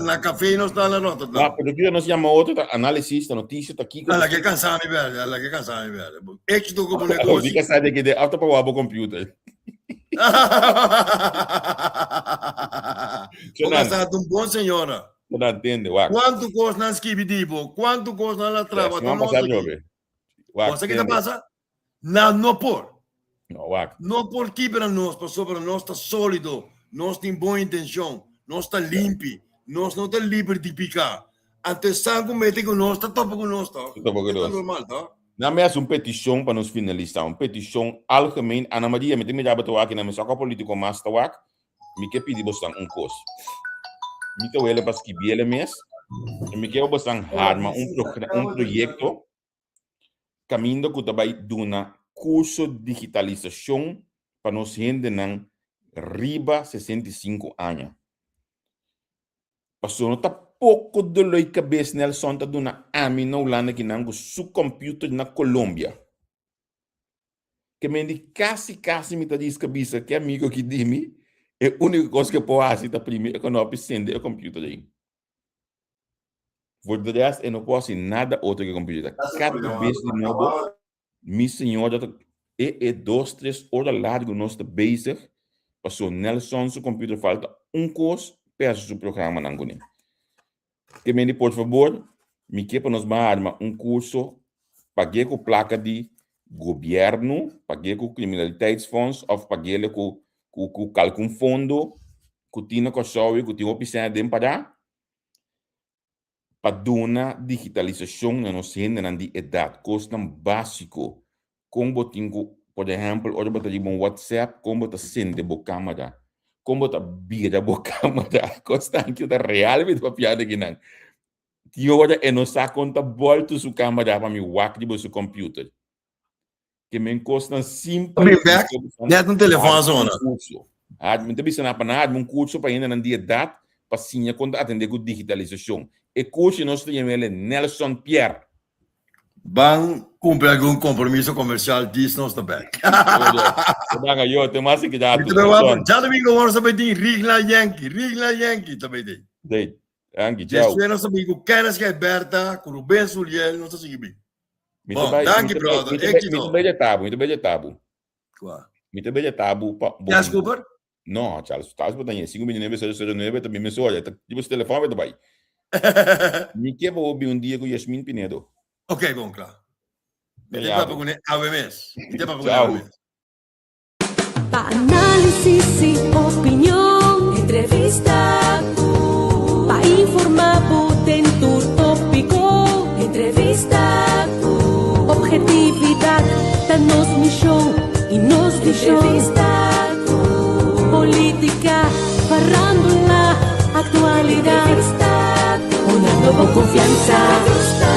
na café não está na nota. Ah, porque aqui nós chamamos outro analista, notícia, tá aqui. Ela que cansar me ver, Éxito como negócio. Fica sabe que de auto para o computer. Você um bom senhora. Não entende, uau. Quanto custa na skibitivo? Quanto custa na trava? Você que tá passa? Não por. Não por que para nós, para nós está sólido, nós tem boa intenção, nós está limpo, nós não está livre de picar. Até sangue mete com nós, está topo com nós, tá? Está normal, tá? Não é uma petição para nos finalizar, uma petição algemeen. Ana Maria, me tem me dar aqui na minha político mas tá wak, me quer pedir bastante coisa. Me quer ele para escrever ele mesmo, me quer bastante arma projeto caminho que vai dar curso de digitalização para nós gente não riba 65 anos. Passou não tá pouco de loi cabeça Nelson tá dando ami na Holanda que não su computer na Colômbia. Que me casi me tá diz cabeça que amigo que dimi É a única coisa que eu posso fazer primeiro quando eu acender o computador aí. Por de resto, eu não posso fazer nada outro que o computador. Cada vez de novo, minha senhora, é 2, 3 horas largo nós estamos bezig. Passou Nelson, seu computador falta curso, peço o programa não gune. Que me por favor, me quepa nos arma curso, paguei com placa de governo, paguei com criminaliteitsfonds, ou paguei com calcum fundo, que tinha com soube, que tinha opção de para uma digitalização na nossa idade, custa básico, como botinho, por exemplo, hoje botar de um WhatsApp, como botar sende bo câmera, como botar vira bo câmera, custa que da real vida para piada que não. Que hora eu não sei quanto volta sua câmera para me whack de seu computer. Que me custa simples. Net um telefone zona. Me também se na panada curso para ainda na dia data para sim quando atender com digitalização. E curso nós temos ele Nelson Pierre. Van cumprir algum compromisso comercial disso nós também. Eu tenho mais que dar. Já também como sabe de Rigla Yankee também tem. Dei. Anche, Já ciao. nós sabemos que Kenas que é aberta, com o Ben Suliel, nós sabemos bem. Bom, thank you, brother. Muito bem tabu. Qua. Muito bem tabu. Yes, Cooper? No, Charles, estás botando 5 minutos, 9, também me soa. Tipo, esse telefone vai também. Me quebra um dia com Yasmin Pinedo. Ok, bom, claro. Me tem Obrigado. papo com ele AVMs. Me tem papo com Tchau. AVMs. Pa' análisis y opinión, entrevista. Pa' informar, potentur tópico, entrevista. Objetividad, danos mi show y nos di show. Entrevista. Política, farándula, actualidad. Una nueva confianza.